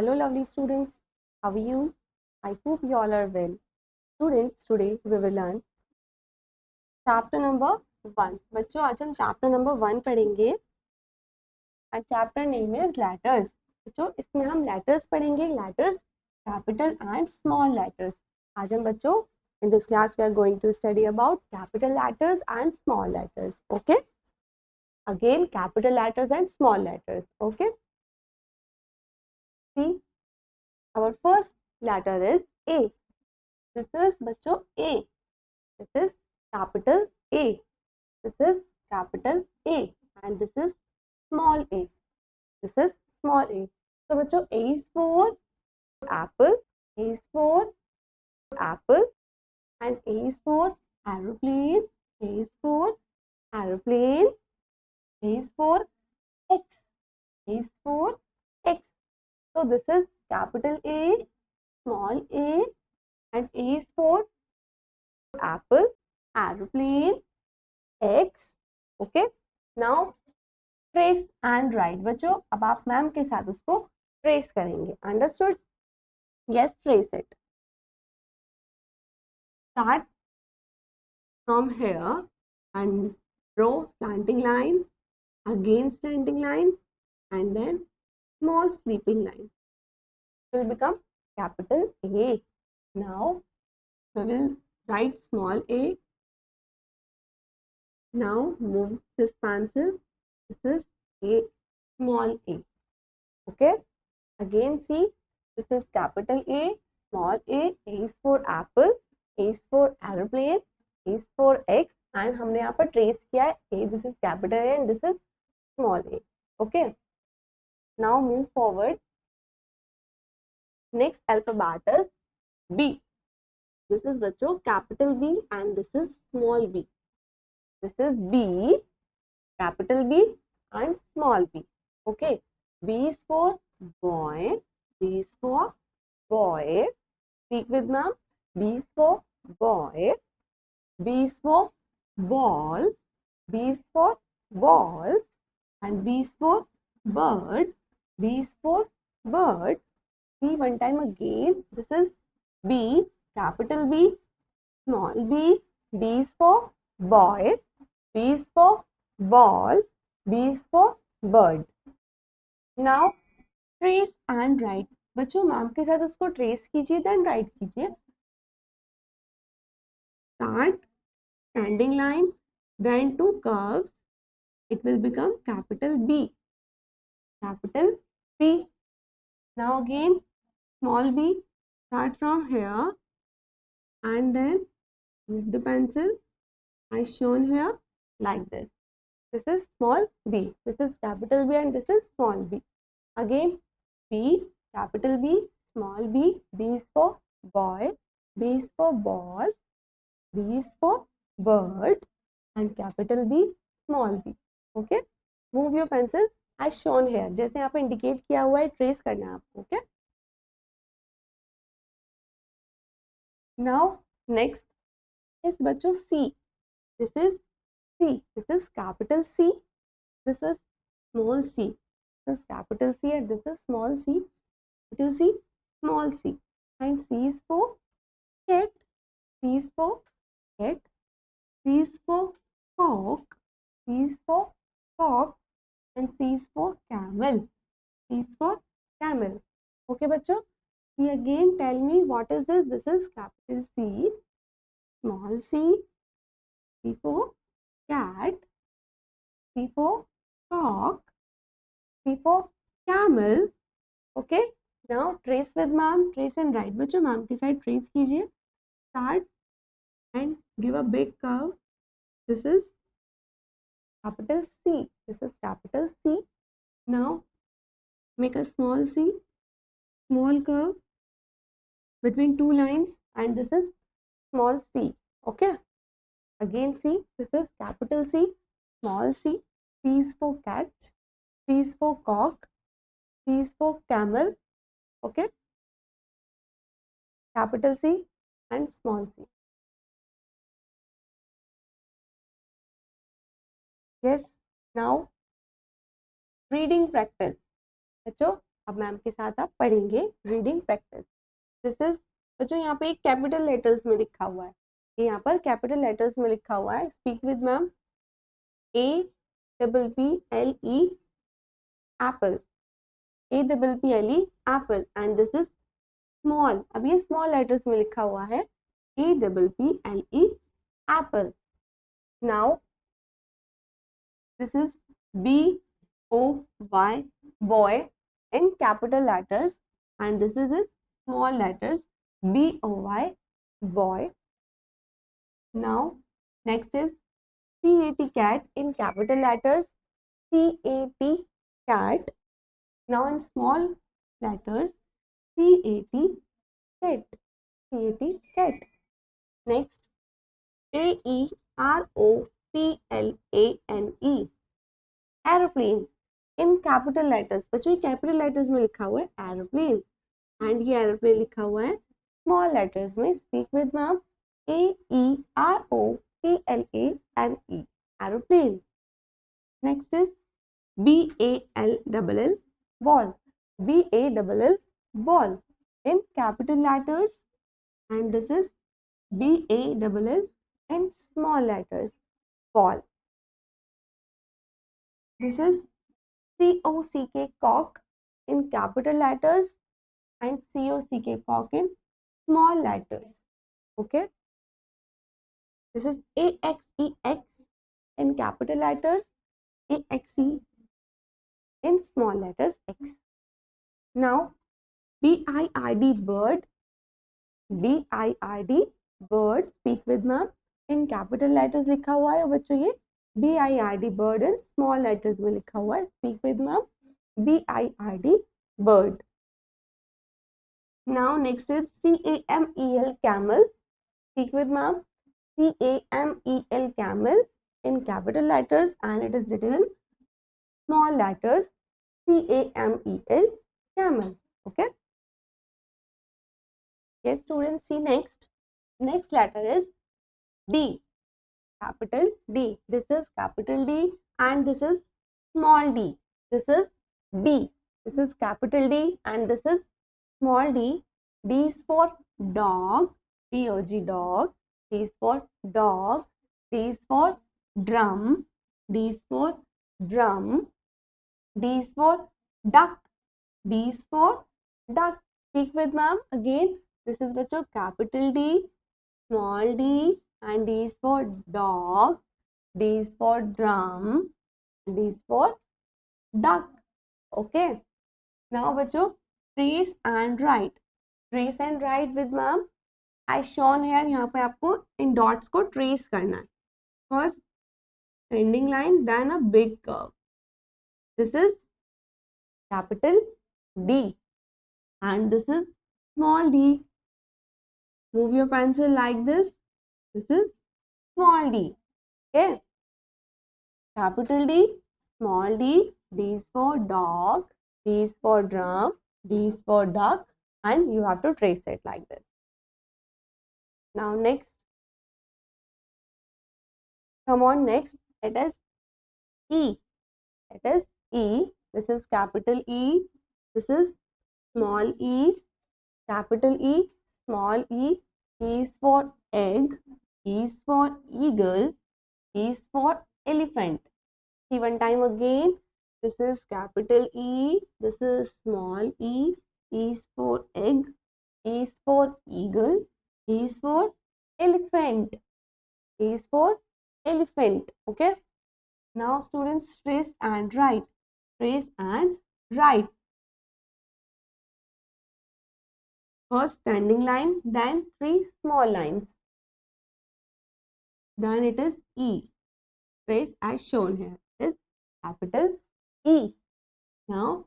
Hello lovely students, how are you? I hope you all are well. Students, today we will learn chapter number 1. बच्चों आज हम chapter number 1 पढ़ेंगे and chapter name is letters. बच्चों इसमें हम letters पढ़ेंगे, letters capital and small letters. आज हम बच्चों in this class we are going to study about capital letters and small letters. Okay? Again capital letters and small letters. Okay? See, our first letter is A. This is बच्चों A. This is capital A. This is capital A and this is small a. This is small a. So बच्चों A is for apple, A is for apple and A is for aeroplane, A is for aeroplane, A is for X, A is for X. So this is capital A, small a and A is for apple, aeroplane, X. Okay. Now trace and write बच्चों अब आप ma'am के साथ उसको trace करेंगे understood yes trace it start from here and draw slanting line again slanting line and then small sleeping line will become capital A. Now we will write small a. Now move this pencil. This is A, small a. Okay. Again see, this is capital A, small a. A is for apple, A is for aeroplane, A is for X and हमने यहाँ पर trace किया है A. This is capital A and this is small a. Okay. Now move forward. Next alphabet is B. This is बच्चों capital B and this is small b. This is B, capital B and small b. Okay. B is for boy, B is for boy. Speak with ma'am. B is for boy, B is for ball, B is for ball and B is for bird, B is for bird. See one time again. This is B, capital B, small b. B is for boy, B is for ball, B is for bird. Now trace and write. बच्चों ma'am के साथ उसको trace कीजिए then right कीजिए. Start standing line, then two curves. It will become capital B. Capital B. Now again small b. Start from here and then move the pencil as shown here like this. This is small b. This is capital B and this is small b. Again B, capital B, small b. B is for boy, B is for ball, B is for bird and capital B, small b. Okay. Move your pencil as shown here. जैसे यहाँ पे indicate किया हुआ है trace करना है आपको. Okay. Now next is बच्चों C. This is C. This is capital C. This is small c. This is capital C and this is small c. Capital C, small c. And C is for cat. C is for cat. C is for cock. C is for cock. And C is for camel. C is for camel. Okay, बच्चों. See again. Tell me what is this? This is capital C, small c. C for cat. C for cock, C for camel. Okay. Now trace with ma'am. Trace and write. बच्चों ma'am के side trace कीजिए. Start and give a big curve. This is capital C. This is capital C. Now make a small c, small curve between two lines and this is small c. Okay. Again C. This is capital C, small c. C is for cat, C is for cock, C is for camel. Okay. Capital C and small c. Yes. Now reading practice. बच्चों अब ma'am के साथ आप पढ़ेंगे reading practice. This is बच्चों यहाँ पे एक कैपिटल लेटर्स में लिखा हुआ है, यहाँ पर कैपिटल लेटर्स में लिखा हुआ है। Speak with ma'am. APPLE Apple, APPLE Apple and this is small. अब ये स्मॉल लेटर्स में लिखा हुआ है APPLE Apple. Now this is BOY boy in capital letters and this is in small letters BOY boy. Now next is CAT cat in capital letters CAT cat. Now in small letters CAT cat, CAT cat. Next AEROPLANE aeroplane in capital letters। बच्चों ये capital letters में लिखा हुआ है aeroplane and ये aeroplane लिखा हुआ है स्मॉल लेटर्स में। Speak with ma'am. AEROPLANE aeroplane. Next is BALLL ball, BALL ball in capital letters and this is BALL in small letters ball. This is COCK cock in capital letters and COCK cock in small letters. Okay. This is AXEX in capital letters, AXE in small letters X. Now BIRD bird, BIRD bird, speak with ma'am। in capital letters लिखा हुआ है बच्चों ये BIRD bird in small letters में लिखा हुआ है। speak with ma'am। BIRD bird। Now next is CAMEL camel, speak with ma'am। CAMEL camel in capital letters and it is written in small letters CAMEL camel. Okay. Yes students, see next. Next letter is D, capital D. This is capital D and this is small d. This is D. This is capital D and this is small d. D is for dog, DOG dog. D is for dog. D is for drum. D is for drum. D is for duck. D is for duck. Speak with ma'am again. This is bachcho capital D, small d and D is for dog. D is for drum. D is for duck. Okay. Now bachcho trace and write. Trace and write with ma'am as shown here। यहाँ पे आपको इन dots को trace करना है। First trending line, then a big curve. This is capital D and this is small d. Move your pencil like this. This is small d. Okay. Capital D, small d. D is for dog. D is for drum. D is for duck. And you have to trace it like this. Now next. Come on next. It is E. It is E. This is capital E. This is small e. Capital E, small e. E is for egg. E is for eagle. E is for elephant. See one time again. This is capital E. This is small e. E is for egg. E is for eagle. E is for elephant. E is for elephant. Okay. Now students trace and write. Trace and write. First standing line, then three small lines. Then it is E. Trace as shown here. It is capital E. Now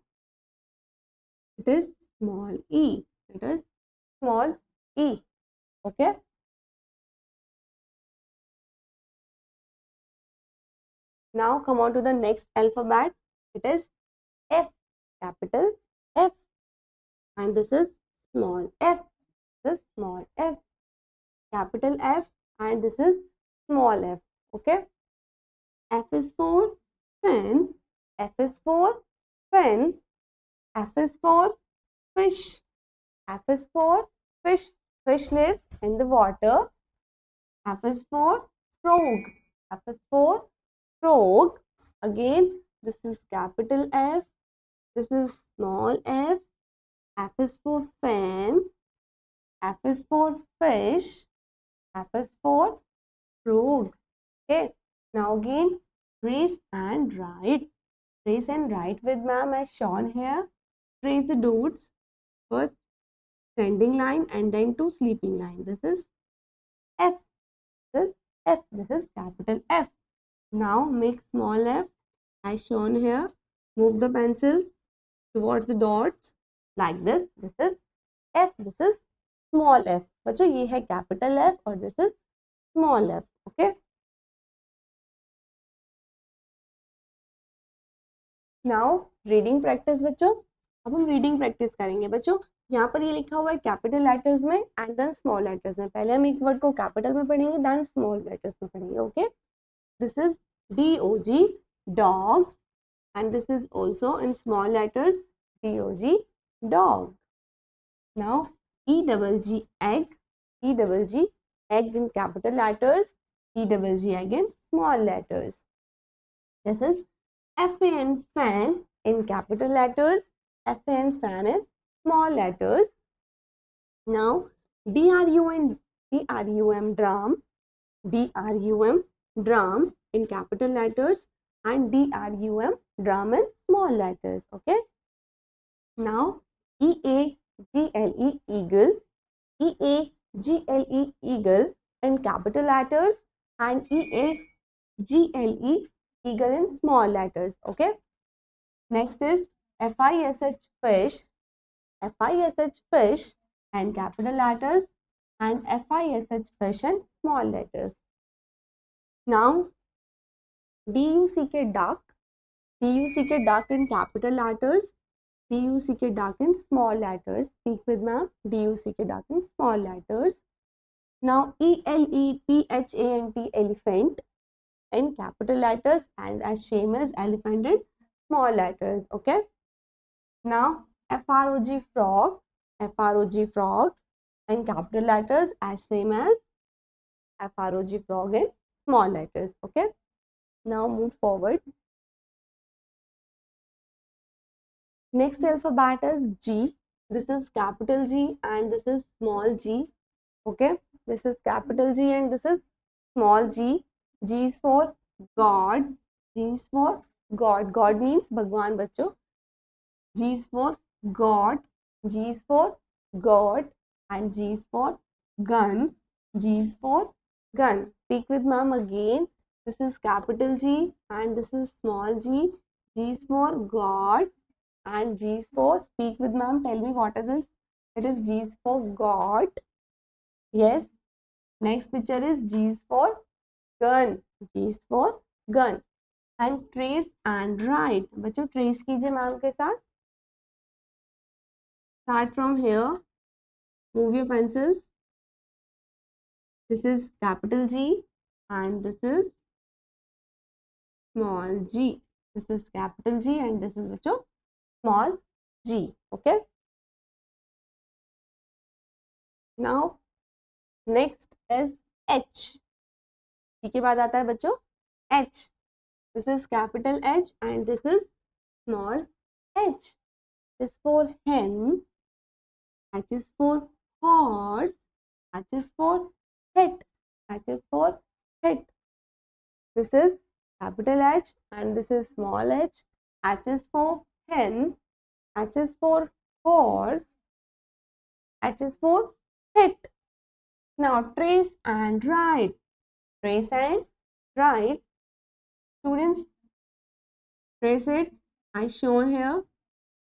it is small e. It is small e. Okay. Now come on to the next alphabet. It is F. Capital F. And this is small f. This is small f. Capital F. And this is small f. Okay. F is for pen. F is for pen. F is for fish. F is for fish. Fish lives in the water. F is for frog. F is for frog. Again, this is capital F. This is small f. F is for fan. F is for fish. F is for frog. Okay. Now again, trace and write. Trace and write with ma'am as shown here. Trace the dots. First standing line and then to sleeping line. This is F. This is F. This is capital F. Now make small f as shown here. Move the pencil towards the dots like this. This is F. This is small f. बच्चों ये है capital F और this is small f. Okay. Now reading practice बच्चों. अब हम reading practice करेंगे बच्चों. यहाँ पर ये लिखा हुआ है कैपिटल लेटर्स में एंड देन स्मॉल लेटर्स में. पहले हम एक वर्ड को कैपिटल में पढ़ेंगे देन स्मॉल लेटर्स में पढ़ेंगे. Okay. This is DOG dog and this is also in small letters DOG dog. Now EGG egg. EGG egg in capital letters. EGG egg in small letters. This is FAN fan in capital letters. FAN fan in small letters. Now DRUM drum. DRUM drum in capital letters and DRUM drum in small letters. Okay. Now EAGLE eagle. EAGLE eagle in capital letters and EAGLE eagle in small letters. Okay. Next is FISH fish. FISH fish and capital letters and FISH fish and small letters. Now DUCK duck. DUCK duck in capital letters. DUCK duck in small letters. Speak with ma'am. DUCK duck in small letters. Now ELEPHANT elephant in capital letters and as same as elephant in small letters. Okay. Now FROG frog. FROG frog in capital letters as same as FROG frog in small letters. Okay. Now move forward. Next alphabet is G. This is capital G and this is small g. Okay. This is capital G and this is small g. G is for God. G is for God. God means Bhagwan बच्चों. G is for God. G is for God and G is for gun. G is for gun. Speak with ma'am again. This is capital G and this is small g. G is for God and G is for, speak with ma'am, tell me what is this? It is G is for God. Yes. Next picture is G is for gun. G is for gun. And trace and write. बच्चों trace कीजिए ma'am के साथ. Start from here. Move your pencils. This is capital G and this is small g. This is capital G and this is बच्चों small g. Okay. Now next is H. G के बाद आता है बच्चों H. This is capital H and this is small h. H is for hen. H is for horse. H is for het. H is for het. This is capital H and this is small h. H is for hen. H is for horse. H is for het. Now trace and write. Trace and write. Students, trace it as shown here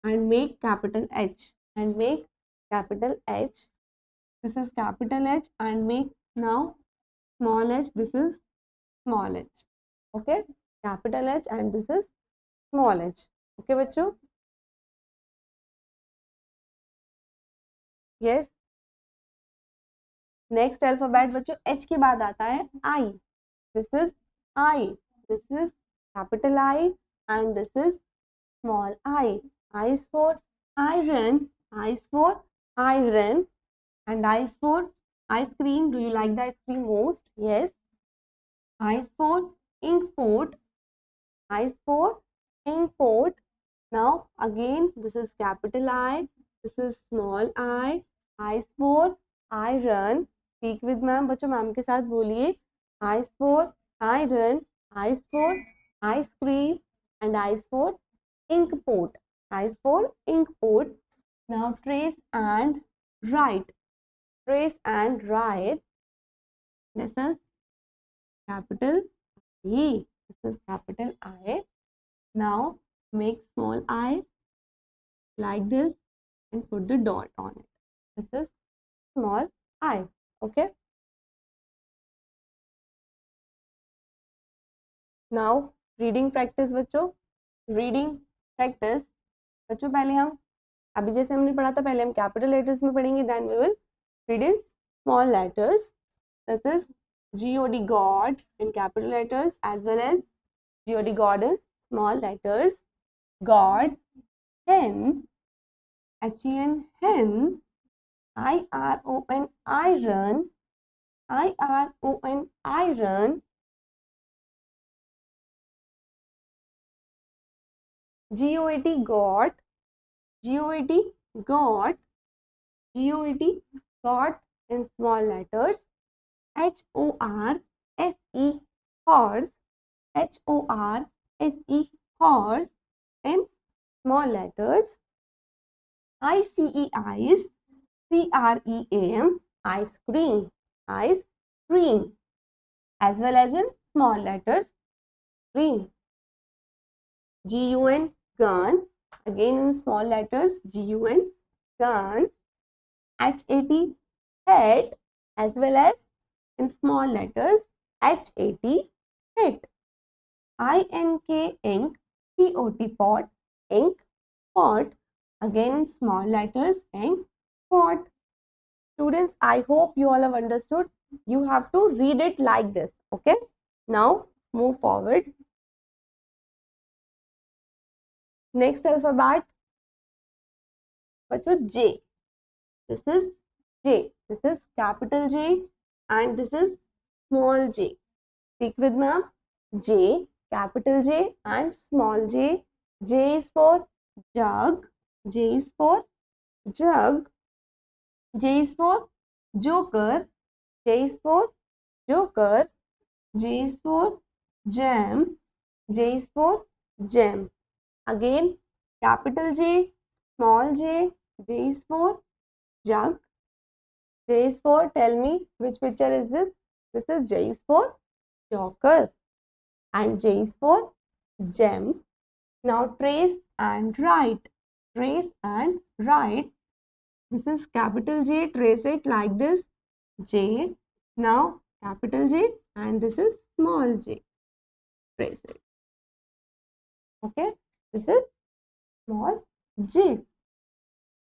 and make capital H and make capital H. This is capital H and make now small h. This is small h. Okay, capital H and this is small h. Okay बच्चों. Yes. Next alphabet बच्चों H के बाद आता है I. This is I. This is capital I and this is small I. I is for iron. I is for iron. And I is for ice cream. Do you like the ice cream most? Yes. I is for import. I is for import. Now again, this is capital I. This is small I. I is for iron. Speak with ma'am. बच्चों ma'am के साथ बोलिए. I is for iron. I is for ice cream. And I is for inkpot. I is for inkpot. Now trace and write. Trace and write. This is capital E. This is capital I. Now make small I like this and put the dot on it. This is small I. Okay. Now reading practice बच्चों. Reading practice बच्चों पहले हम अभी जैसे हमने पढ़ा था पहले हम कैपिटल लेटर्स में पढ़ेंगे. Then we will read in small letters. This is God, God in capital letters as well as God, God in small letters. God, hen, HEN, hen, IRON, iron, IRON, iron, GOAT, got, GOAT, got, GOAT, got in small letters. HORSE, horse, HORSE, horse in small letters. ICE, ice, CREAM, ice cream, ice cream, as well as in small letters, cream. GUN, gun, again in small letters, GUN, gun. HAT, hat, as well as in small letters, HAT, hat. INK, ink, POT, pot, ink, pot, again in small letters, ink, pot. Students, I hope you all have understood. You have to read it like this. Okay. Now move forward. Next alphabet. बच्चों J. This is J. This is capital J and this is small j. Speak with ma'am. J, capital J and small j. J is for jug. J is for jug. J is for joker. J is for joker. J is for jam. J is for jam. Again, capital J, small j. J is for jug. J is for, tell me which picture is this? This is J is for joker and J is for gem. Now trace and write. Trace and write. This is capital J. Trace it like this. J. Now capital J and this is small j. Trace it. Okay. This is small j.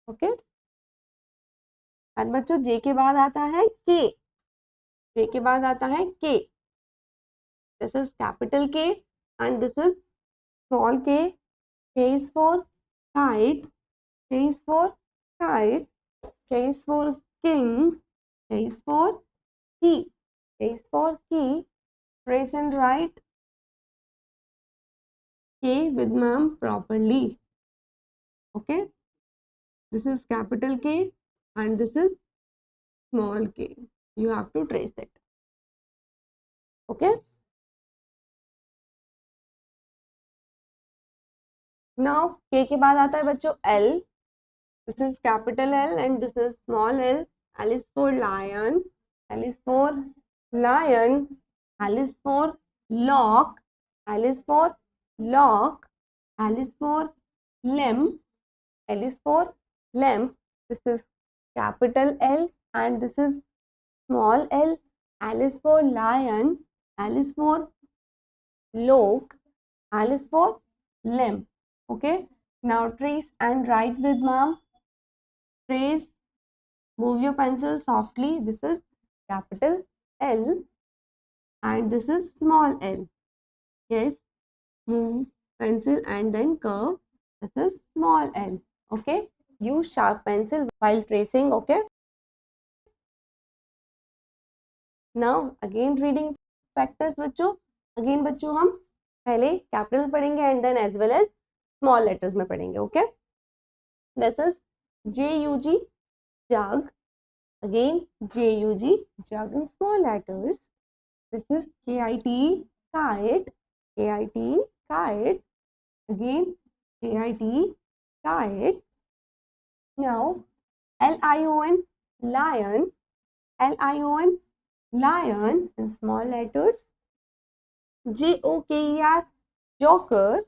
Okay. और बच्चों J के बाद आता है K. J के बाद आता है K. This is capital K and this is small k. K is for kite. K is for kite. K is for king. K is for key. K is for key. Trace and write K with ma'am properly. Okay. This is capital K and this is small k. You have to trace it. Okay. Now K के बाद आता है बच्चों L. This is capital L and this is small l. L is for lion. L is for lion. L is for lock. L is for lock. L is for lamp. L is for lamp. This is capital L and this is small l. L is for lion. L is for lock. L is for lamp. Okay. Now trace and write with ma'am. Trace. Move your pencil softly. This is capital L and this is small l. Yes. Move pencil and then curve. This is small l. Okay. use sharp pencil while tracing. Okay, now again reading practice बच्चों. Again बच्चों हम पहले capital पढ़ेंगे and then as well as small letters में पढ़ेंगे. Okay, this is JUG, jug. Again JUG, jug in small letters. This is KIT, kite, KIT, kite. Again KIT, kite. Now LION, lion, LION, lion in small letters. JOKER, joker,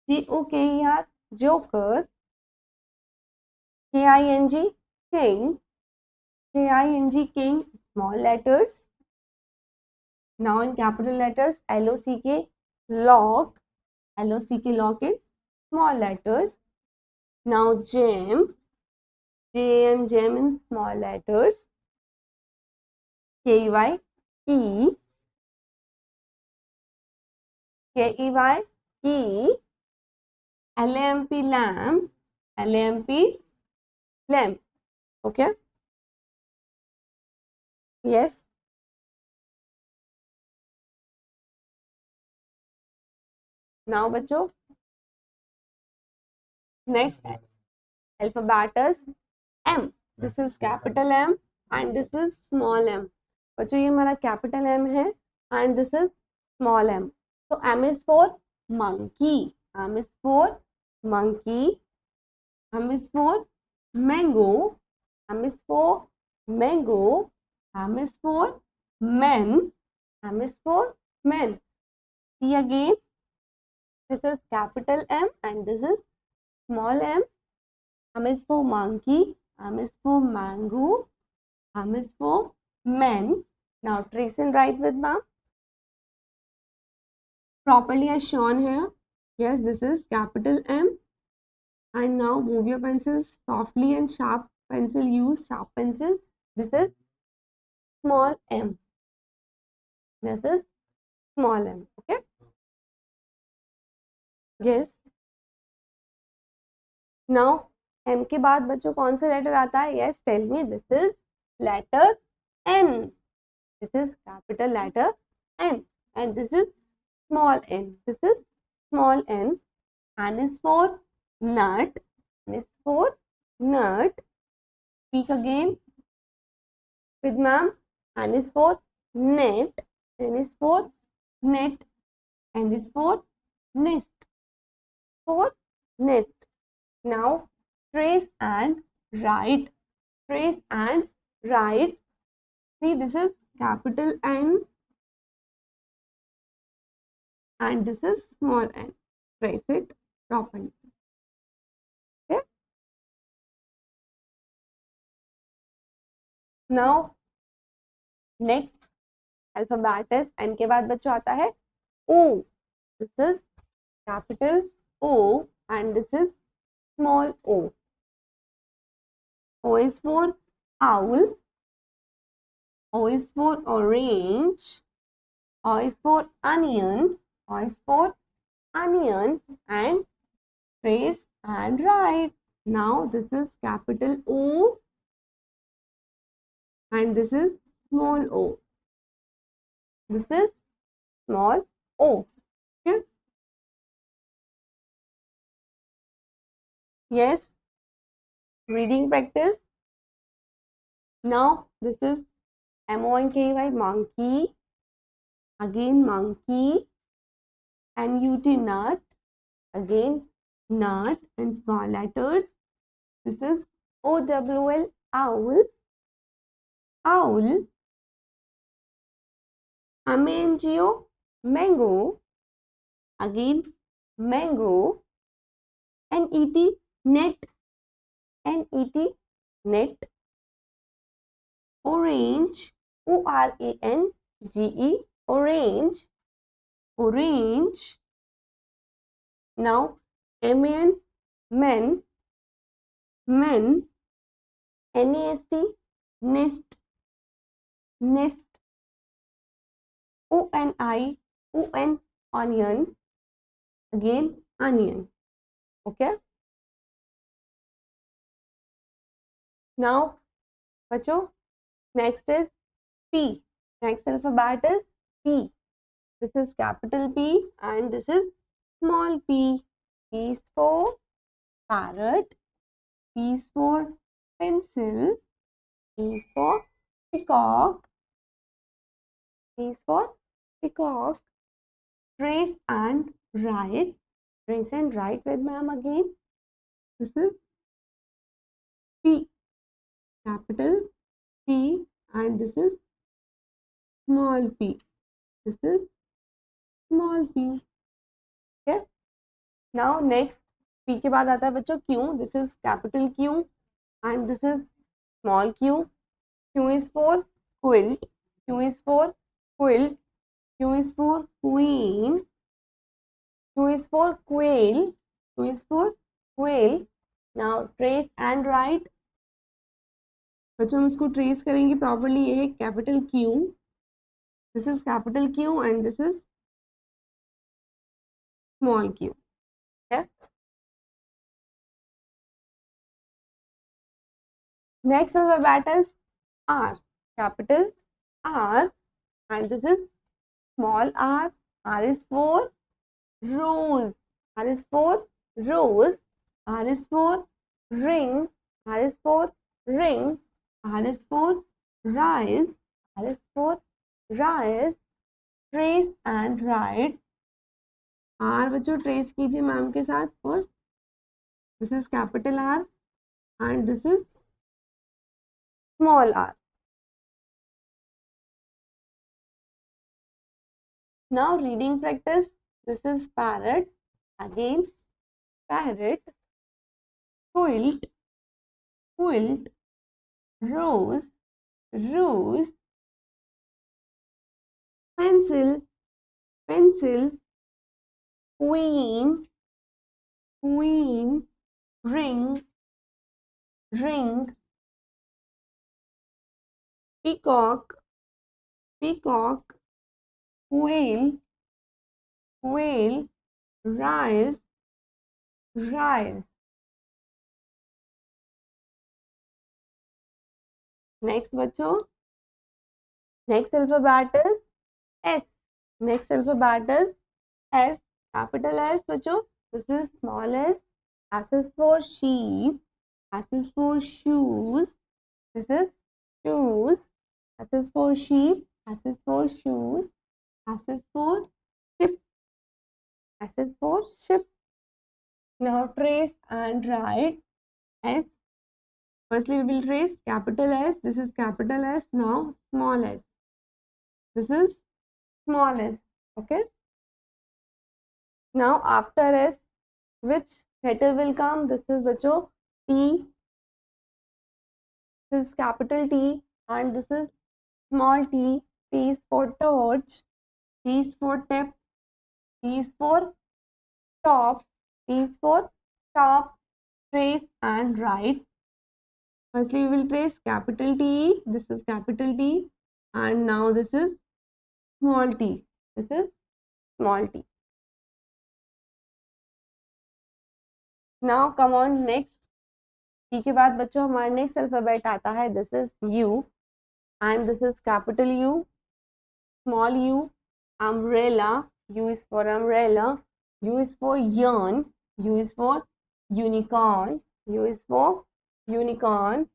JOKER, joker. KING, king, KING, king, small letters. Now in capital letters, LOCK, lock, LOCK, lock in small letters. Now gem, JAM, gem in small letters. KEY, key, KEY, key. LAMP, lamp, LAMP, lamp. Okay, yes. Now बच्चों, next alphabet is M. This is capital M and this is small m. बच्चों ये हमारा capital M है and this is small m. So M is for monkey, M is for monkey, M is for mango, M is for mango, M is for men, M is for men. See again, this is capital M and this is small m. M is for monkey, M is for mango, M is for men. Now trace and write with ma'am. Properly as shown here. Yes, this is capital M. And now move your pencils softly and sharp pencil. Use sharp pencil. This is small m. This is small m. Okay. Yes. Now M के बाद बच्चों कौन सा letter आता है? Yes, tell me. This is letter N. This is capital letter N and this is small n. This is small n. N is for nut. N is for nut. Speak again with ma'am. N is for net. N is for net. N is for nest. For nest. Now trace and write. Trace and write. See, this is capital N and this is small n. Trace it properly. Okay. Now next alphabet is N के बाद बच्चों आता है O. This is capital O and this is small o. O is for owl. O is for orange. O is for onion. O is for onion and trace and write. Now this is capital O and this is small o. This is small o. Okay. Yes. Reading practice. Now this is MONKEY, monkey. Again monkey. NUT, nut. Again nut in small letters. This is OWL, owl. Owl. MANGO, mango. Again mango. NET, net. NET, net. Orange, ORANGE, orange. Orange. Now MAN, men. Men. NEST, nest. Nest. ONI, onion. Again onion. Okay. Now बच्चों next is P. Next alphabet is P. This is capital P and this is small p. P is for parrot. P is for pencil. P is for peacock. P is for peacock. Trace and write. Trace and write with ma'am again. This is P. Capital P and this is small p. This is small p. Okay. Now next P के बाद आता है बच्चों Q. This is capital Q and this is small q. Q is for quilt. Q is for quilt. Q is for queen. Q is for quail. Q is for quail. Now trace and write. बच्चों हम इसको trace करेंगे properly. ये है capital Q. This is capital Q and this is small q. Okay. Next alphabet is R. Capital R and this is small r. R is for rose. R is for rose. R is for ring. R is for ring. R is for rise. R is for rise. Trace and write. R बच्चों trace कीजिए ma'am के साथ. और this is capital R and this is small r. Now reading practice. This is parrot. Again parrot, quilt, quilt, rose, rose, pencil, pencil, queen, queen, ring, ring, peacock, peacock, whale, whale, rise, rise. Next बच्चों, next alphabet is S. Next alphabet is S. Capital S बच्चों. This is small s. S is for sheep. S is for shoes. This is shoes. S is for sheep. S is for shoes. S is for ship. S is for ship. Now trace and write S. Firstly, we will trace capital S. This is capital S. Now small s. This is small s. Okay. Now after S, which letter will come? This is बच्चों T. This is capital T and this is small t. T is for torch. T is for tip. T is for top. T is for top. Trace and write. Firstly, we will trace capital T. This is capital T and now this is small t. This is small t. Now come on next. T के बाद बच्चों हमारा next alphabet आता है. This is U and this is capital U, small u, umbrella. U is for umbrella. U is for yarn. U is for unicorn. U is for unicorn.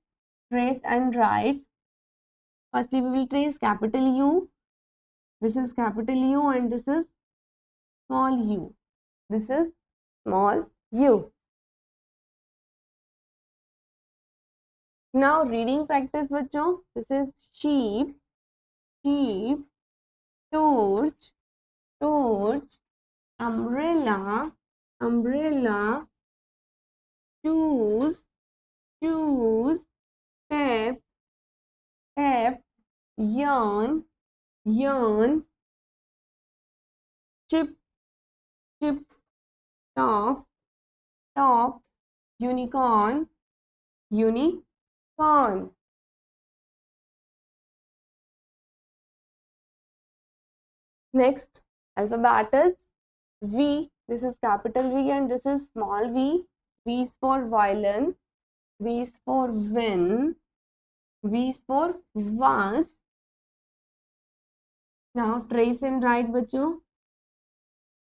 Trace and write. Firstly, we will trace capital U. This is capital U and this is small u. This is small u. Now reading practice बच्चों. This is sheep, sheep, torch, torch, umbrella, umbrella, shoes, shoes, tap, tap, yarn, yarn, chip, chip, top, top, unicorn, unicorn. Next alphabet is V. This is capital V and this is small v. V is for violin. V is for when. V is for was. Now trace and write, बच्चों.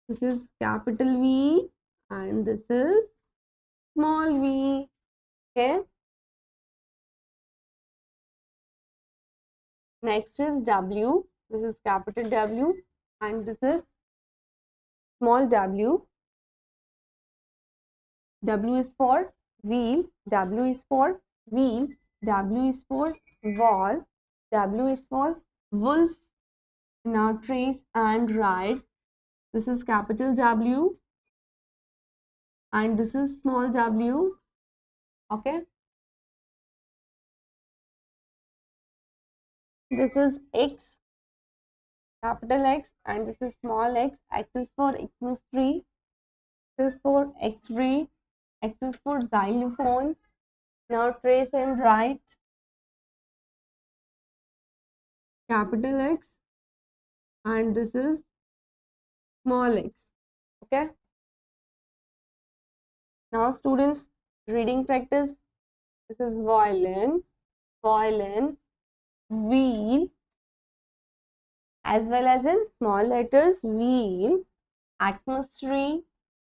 This is capital V and this is small v. Okay. Next is W. This is capital W and this is small w. W is for wheel. W is for wheel. W is for wall. W is for wolf. Now trace and write. This is capital W and this is small w. Okay. This is X, capital X, and this is small x. X is for Xmas tree. X is for X-ray. X is for xylophone. Now trace and write. Capital X and this is small x. Okay. Now students, reading practice. This is violin, violin, wheel, as well as in small letters wheel, Xmas tree,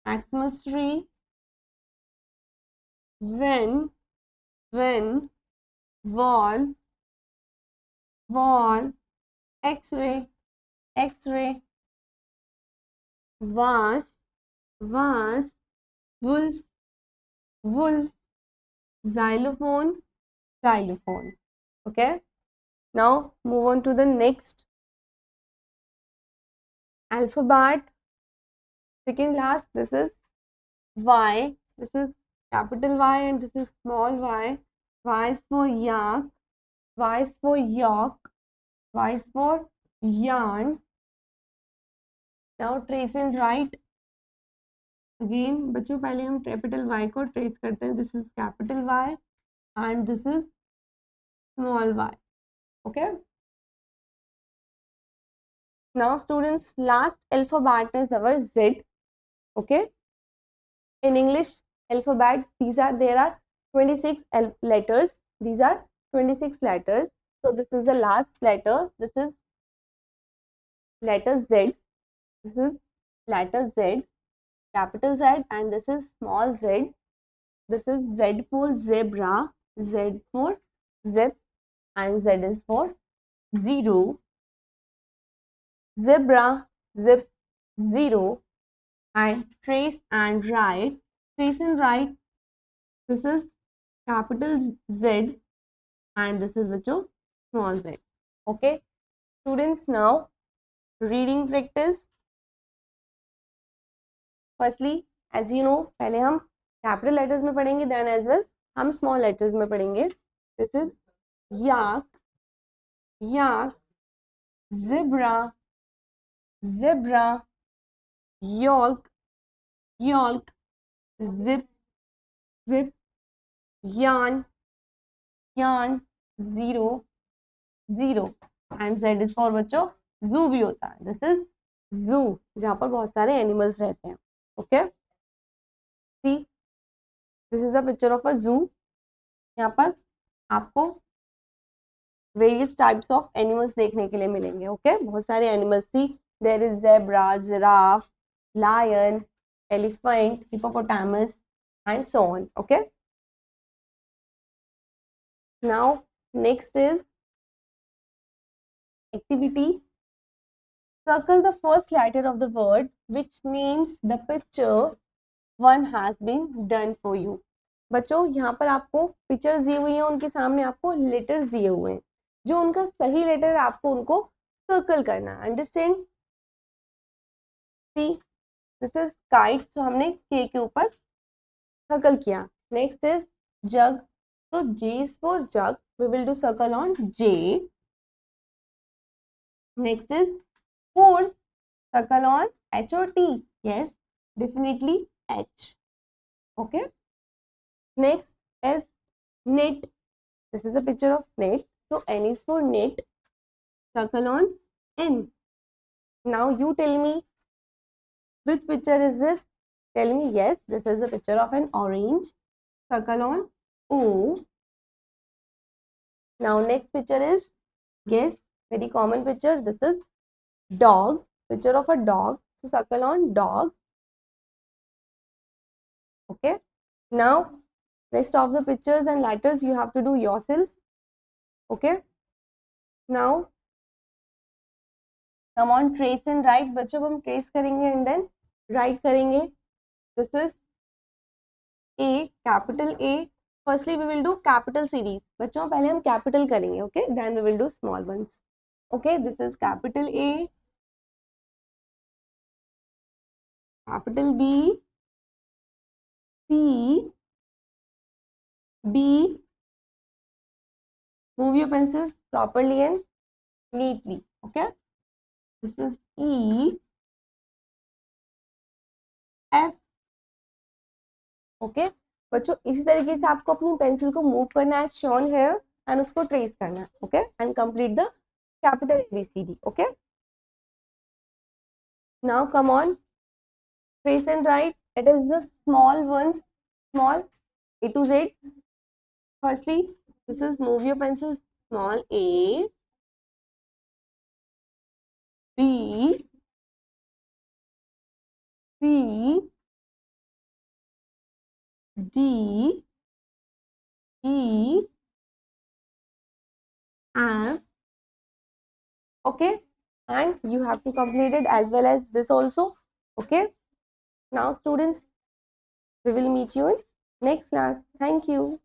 Xmas tree, when, wall, wall, X-ray, X-ray, vase, vase, wolf, wolf, xylophone, xylophone. Okay. Now move on to the next alphabet. Second last, this is Y. This is capital Y and this is small y. Y is for yak. Y is for york. Y is for yarn. Now trace and write. Again, बच्चों पहले हम capital Y को trace करते हैं. This is capital Y and this is small y. Okay. Now students, last alphabet is our Z. Okay. In English alphabet, there are 26 letters. These are 26 letters. So this is the last letter. This is letter Z. This is letter Z, capital Z, and this is small z. This is Z for zebra, Z for zip, and Z is for zero. Zebra, zip, zero, and trace and write. Trace and write. This is capital Z and this is bachcho small z. Okay. Students, now reading practice. Firstly, as you know, पहले हम capital letters में पढ़ेंगे, then as well हम small letters में पढ़ेंगे. This is yak, yak, zebra, zebra, yolk, yolk, zip, zip, yarn, yarn, zero, zero, and Z is for बच्चों zoo भी होता है. This is zoo, जहाँ पर बहुत सारे animals रहते हैं. Okay. See, this is a picture of a zoo. यहाँ पर आपको various types of animals देखने के लिए मिलेंगे. Okay, बहुत सारे animals. See, there is zebra, giraffe, lion, elephant, hippopotamus, and so on. Okay. Now next is activity. Circle the first letter of the word which names the picture one has been done for you. बच्चों यहाँ पर आपको pictures दी हुई हैं, उनके सामने आपको letters दिए हुए हैं, जो उनका सही लेटर आपको उनको सर्कल करना है. Understand. See, this is kite, जो हमने के ऊपर सर्कल किया. Next is jug. तो J is for jug. We will do circle on J. Next is horse. Circle on H or T. Yes, definitely H. Okay. Next is net. This is a picture of net. So N is for net. Circle on N. Now you tell me which picture is this. Tell me. Yes, this is a picture of an orange. Circle on O. Now next picture is, guess, very common picture. This is dog, picture of a dog. So circle on dog. Okay. Now rest of the pictures and letters you have to do yourself. Okay. Now come on, trace and write. बच्चों हम trace करेंगे and then write करेंगे. This is A, capital A. Firstly we will do capital series. बच्चों पहले हम capital करेंगे. Okay. Then we will do small ones. Okay. This is capital A, capital B, C, D. Move your pencils properly and neatly. Okay. This is E, F. Okay बच्चों इसी तरीके से आपको अपनी पेंसिल को मूव करना है, शॉन हेयर, एंड उसको ट्रेस करना है. Okay and complete the capital ABCD. Okay now come on, trace and right. It is the small once, small A to Z. Firstly, this is move your pencil, small A, B, C, D, E, F. Okay, and you have to complete it as well as this also. Okay, now students, we will meet you in next class. Thank you.